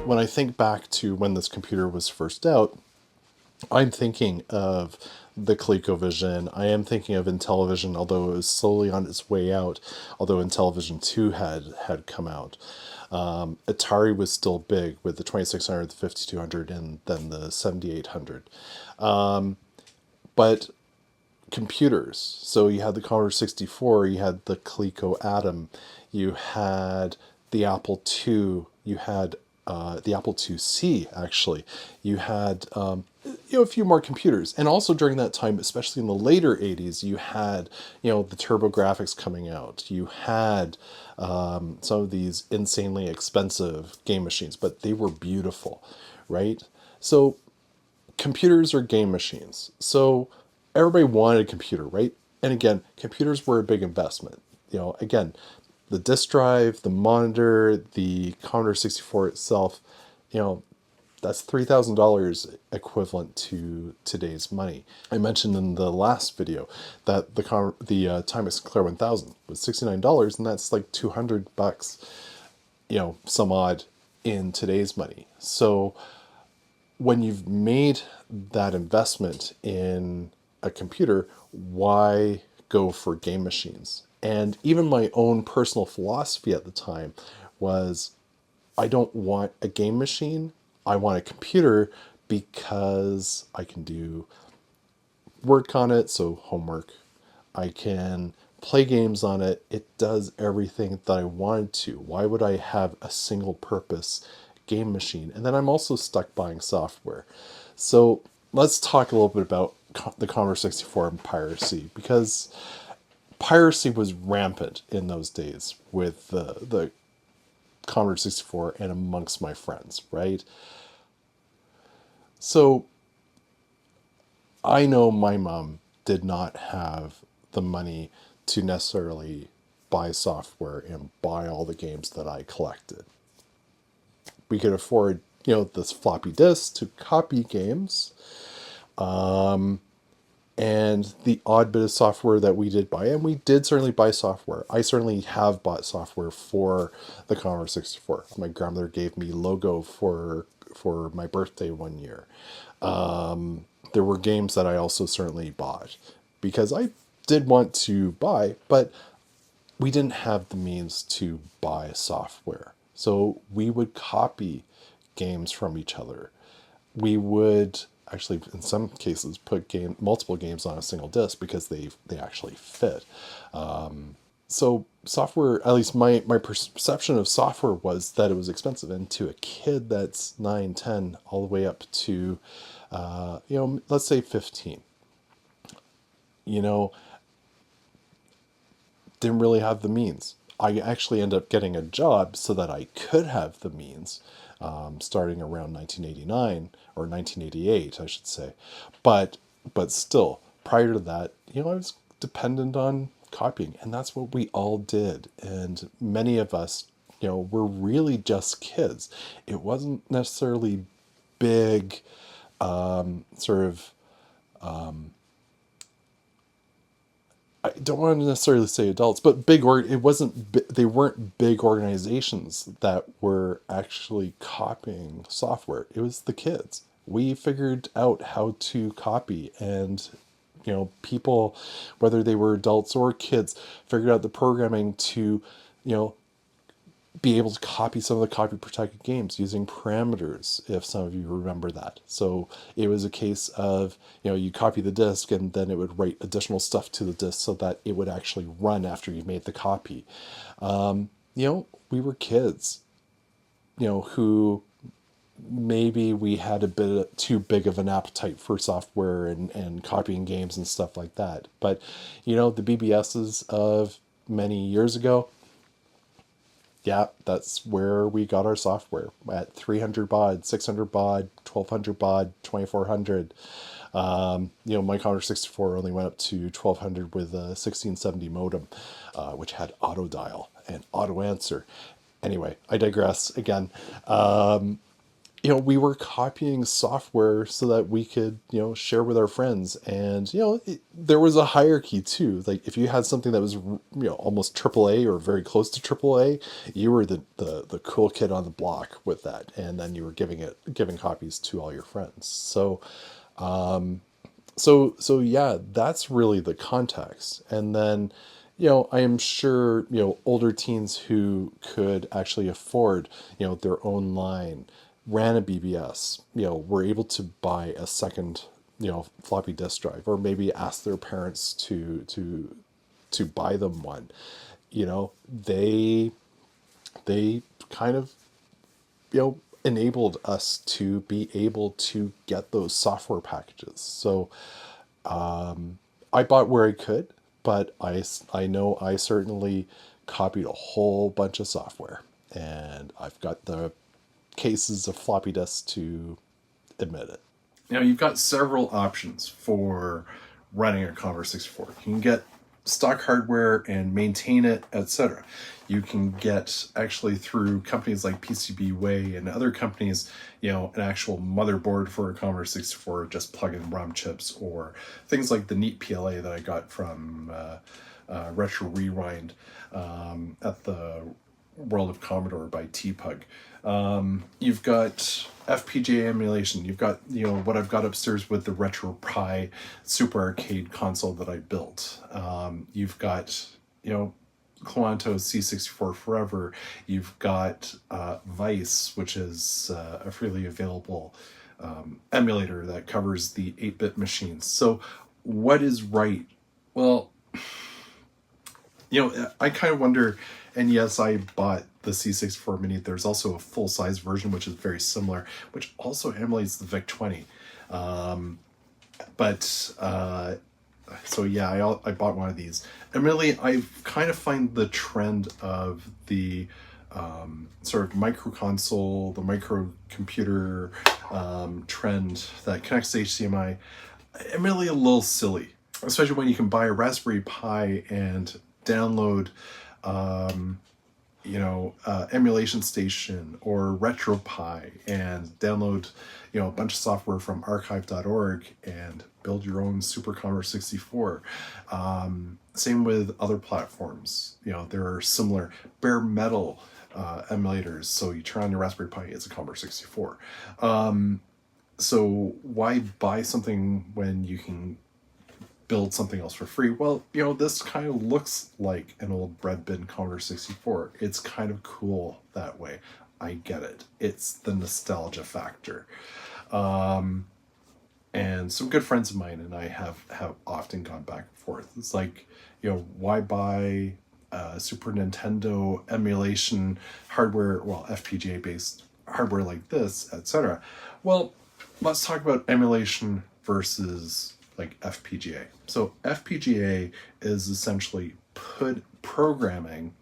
when I think back to when this computer was first out, I'm thinking of the ColecoVision. I am thinking of Intellivision, although it was slowly on its way out, although Intellivision 2 had come out. Atari was still big with the 2600, the 5200, and then the 7800. But computers, so you had the Commodore 64, you had the Coleco Atom, you had the Apple II, you had the Apple IIc, actually. You had a few more computers. And also during that time, especially in the later 80s, you had, the TurboGrafx coming out. You had some of these insanely expensive game machines, but they were beautiful, right? So computers are game machines. So everybody wanted a computer, right? And again, computers were a big investment. Again, the disk drive, the monitor, the Commodore 64 itself, that's $3,000 equivalent to today's money. I mentioned in the last video that the Timex Sinclair 1000 was $69, and that's like $200, some odd in today's money. So when you've made that investment in a computer, why go for game machines? And even my own personal philosophy at the time was, I don't want a game machine. I want a computer because I can do work on it, so homework. I can play games on it. It does everything that I wanted to. Why would I have a single purpose game machine? And then I'm also stuck buying software. So let's talk a little bit about the Commodore 64 and piracy, because piracy was rampant in those days with the Commodore 64 and amongst my friends, right? So I know my mom did not have the money to necessarily buy software and buy all the games that I collected. We could afford, this floppy disk to copy games. And the odd bit of software that we did buy, and we did certainly buy software. I certainly have bought software for the Commodore 64. My grandmother gave me Logo for my birthday one year. There were games that I also certainly bought because I did want to buy, but we didn't have the means to buy software. So we would copy games from each other. We would actually, in some cases, put multiple games on a single disc because they actually fit. So software, at least my perception of software was that it was expensive. And to a kid that's 9, 10, all the way up to, let's say 15, didn't really have the means. I actually ended up getting a job so that I could have the means, starting around 1989 or 1988, I should say. But still, prior to that, I was dependent on copying, and that's what we all did. And many of us, were really just kids. It wasn't necessarily big, sort of. I don't want to necessarily say adults, but it wasn't, they weren't big organizations that were actually copying software. It was the kids. We figured out how to copy, and, people, whether they were adults or kids, figured out the programming to, be able to copy some of the copy protected games using parameters, if some of you remember that. So it was a case of, you copy the disk and then it would write additional stuff to the disk so that it would actually run after you made the copy. We were kids, who maybe we had a bit too big of an appetite for software and copying games and stuff like that. But, the BBSs of many years ago, yeah, that's where we got our software at 300 baud, 600 baud, 1200 baud, 2400. My Commodore 64 only went up to 1200 with a 1670 modem, which had auto dial and auto answer. Anyway, I digress again. we were copying software so that we could, share with our friends. And, there was a hierarchy too. Like if you had something that was, almost AAA or very close to AAA, you were the cool kid on the block with that. And then you were giving copies to all your friends. So yeah, that's really the context. And then, I am sure, older teens who could actually afford, their own line, ran a BBS, were able to buy a second, floppy disk drive, or maybe ask their parents to buy them one. They kind of, enabled us to be able to get those software packages. So I bought where I could, but I know I certainly copied a whole bunch of software, and I've got the cases of floppy disks to admit it. Now you've got several options for running a Commodore 64. You can get stock hardware and maintain it, etc. You can get, actually through companies like PCBWay and other companies, an actual motherboard for a Commodore 64, just plug in ROM chips, or things like the neat PLA that I got from Retro Rewind at the World of Commodore by tpug. You've got FPGA emulation. You've got, what I've got upstairs with the RetroPie Super Arcade console that I built. You've got, Toronto C64 Forever. You've got Vice, which is a freely available emulator that covers the 8-bit machines. So what is right? Well, I kind of wonder, and yes, I bought the C64 Mini. There's also a full-size version, which is very similar, which also emulates the VIC-20. So yeah, I bought one of these. And really, I kind of find the trend of the sort of micro console, the microcomputer trend that connects to HDMI, I'm really a little silly, especially when you can buy a Raspberry Pi and download emulation station or RetroPie, and download a bunch of software from archive.org and build your own Super Commodore 64. Same with other platforms. There are similar bare metal emulators, so you turn on your Raspberry Pi, it's a Commodore 64. So why buy something when you can build something else for free? Well, this kind of looks like an old bread bin Commodore 64. It's kind of cool that way. I get it. It's the nostalgia factor. And some good friends of mine and I have often gone back and forth. It's like, why buy Super Nintendo emulation hardware, FPGA based hardware like this, etc. Well, let's talk about emulation versus like FPGA. So FPGA is essentially programming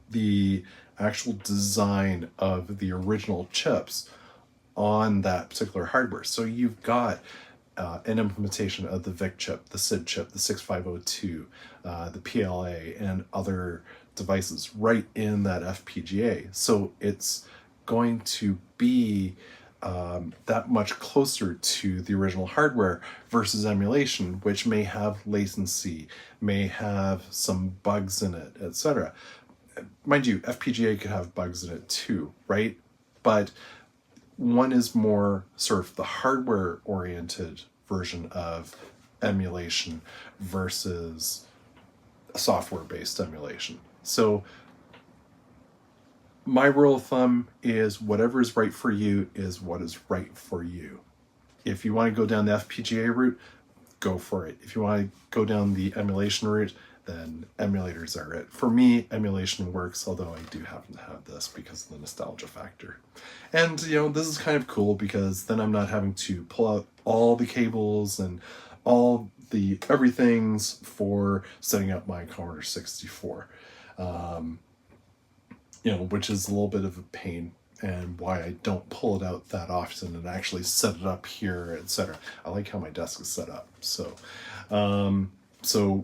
the actual design of the original chips on that particular hardware. So you've got an implementation of the VIC chip, the SID chip, the 6502, the PLA, and other devices right in that FPGA. So it's going to be that much closer to the original hardware versus emulation, which may have latency, may have some bugs in it, etc. Mind you, FPGA could have bugs in it too, right? But one is more sort of the hardware-oriented version of emulation versus a software-based emulation. So my rule of thumb is whatever is right for you is what is right for you. If you want to go down the FPGA route, go for it. If you want to go down the emulation route, then emulators are it. For me, emulation works, although I do happen to have this because of the nostalgia factor. And, this is kind of cool because then I'm not having to pull out all the cables and all the everythings for setting up my Commodore 64. Which is a little bit of a pain, and why I don't pull it out that often and actually set it up here, etc. I like how my desk is set up. So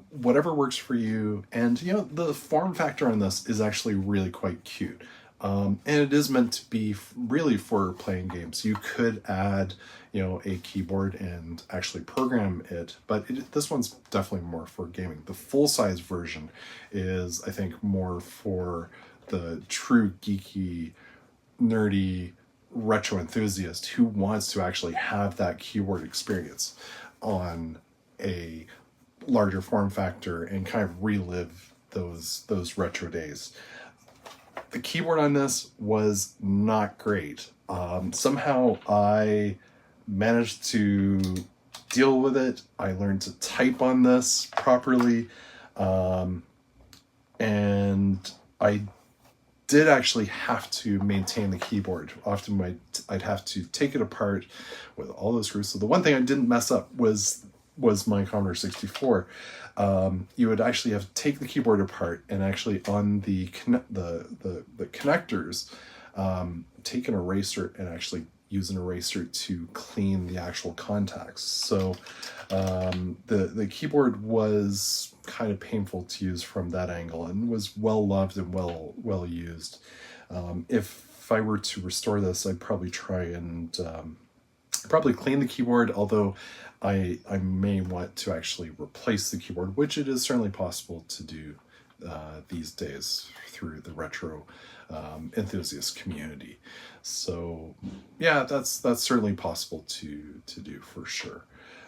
whatever works for you. And the form factor on this is actually really quite cute. And it is meant to be really for playing games. You could add, a keyboard and actually program it, but this one's definitely more for gaming. The full-size version is, I think, more for the true geeky, nerdy retro enthusiast who wants to actually have that keyboard experience on a larger form factor and kind of relive those retro days. The keyboard on this was not great. Somehow I managed to deal with it. I learned to type on this properly. And I did actually have to maintain the keyboard. Often I'd have to take it apart with all those screws. So the one thing I didn't mess up was my Commodore 64. You would actually have to take the keyboard apart and actually on the connectors, take an eraser and actually use an eraser to clean the actual contacts. So the keyboard was kind of painful to use from that angle and was well loved and well used. If I were to restore this, I'd probably try and probably clean the keyboard, although I may want to actually replace the keyboard, which it is certainly possible to do these days through the retro enthusiast community. So yeah, that's certainly possible to do for sure.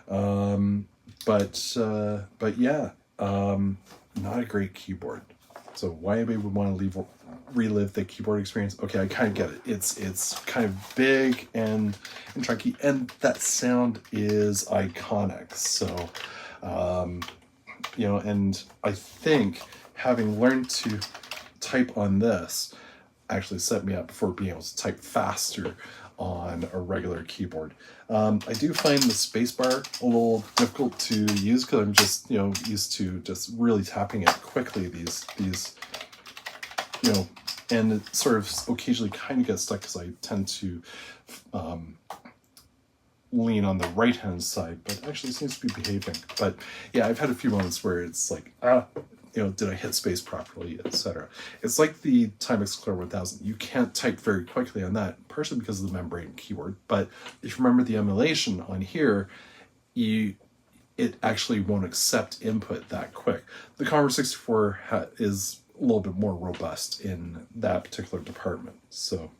But yeah, not a great keyboard. So why anybody would want to relive the keyboard experience? Okay, I kind of get it. It's kind of big and chunky, and that sound is iconic. So, and I think having learned to type on this actually set me up for being able to type faster on a regular keyboard. I do find the spacebar a little difficult to use because I'm just, used to just really tapping it quickly. These, and it sort of occasionally kind of gets stuck because I tend to lean on the right-hand side, but actually seems to be behaving. But yeah, I've had a few moments where it's like, did I hit space properly, etc. It's like the Timex Clear 1000. You can't type very quickly on that, partially because of the membrane keyboard. But if you remember the emulation on here, it actually won't accept input that quick. The Commodore 64 is a little bit more robust in that particular department. So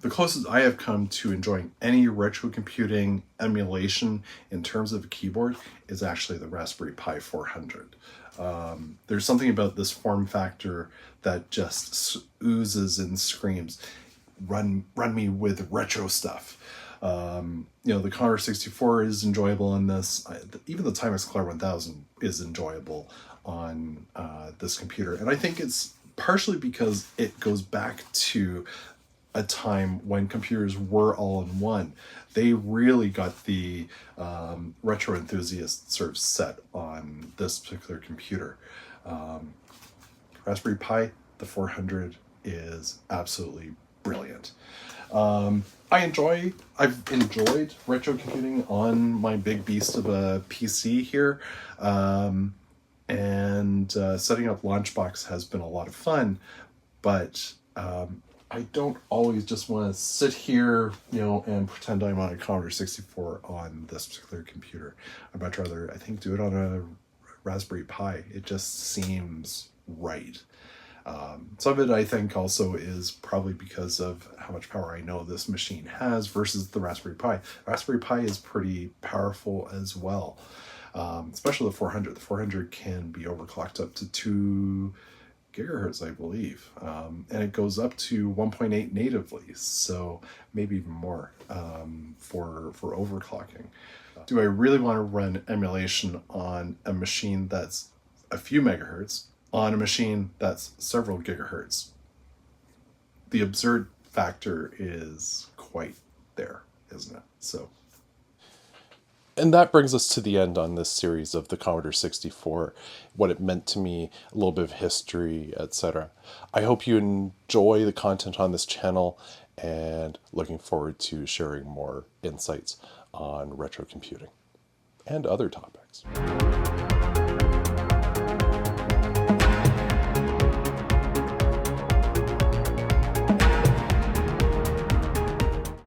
the closest I have come to enjoying any retrocomputing emulation in terms of a keyboard is actually the Raspberry Pi 400. There's something about this form factor that just oozes and screams, run me with retro stuff. The Commodore 64 is enjoyable on this. Even the Timex Clear 1000 is enjoyable on this computer. And I think it's partially because it goes back to a time when computers were all in one. They really got the retro enthusiast sort of set on this particular computer. Raspberry Pi, the 400, is absolutely brilliant. I've enjoyed retro computing on my big beast of a PC here. And setting up Launchbox has been a lot of fun, but I don't always just want to sit here, and pretend I'm on a Commodore 64 on this particular computer. I'd much rather, I think, do it on a Raspberry Pi. It just seems right. Some of it, I think, also is probably because of how much power I know this machine has versus the Raspberry Pi. Raspberry Pi is pretty powerful as well, especially the 400. The 400 can be overclocked up to 2 gigahertz, I believe, and it goes up to 1.8 natively, so maybe even more for overclocking. Do I really want to run emulation on a machine that's a few megahertz on a machine that's several gigahertz? The absurd factor is quite there, isn't it? So. And that brings us to the end on this series of the Commodore 64, what it meant to me, a little bit of history, etc. I hope you enjoy the content on this channel, and looking forward to sharing more insights on retro computing and other topics.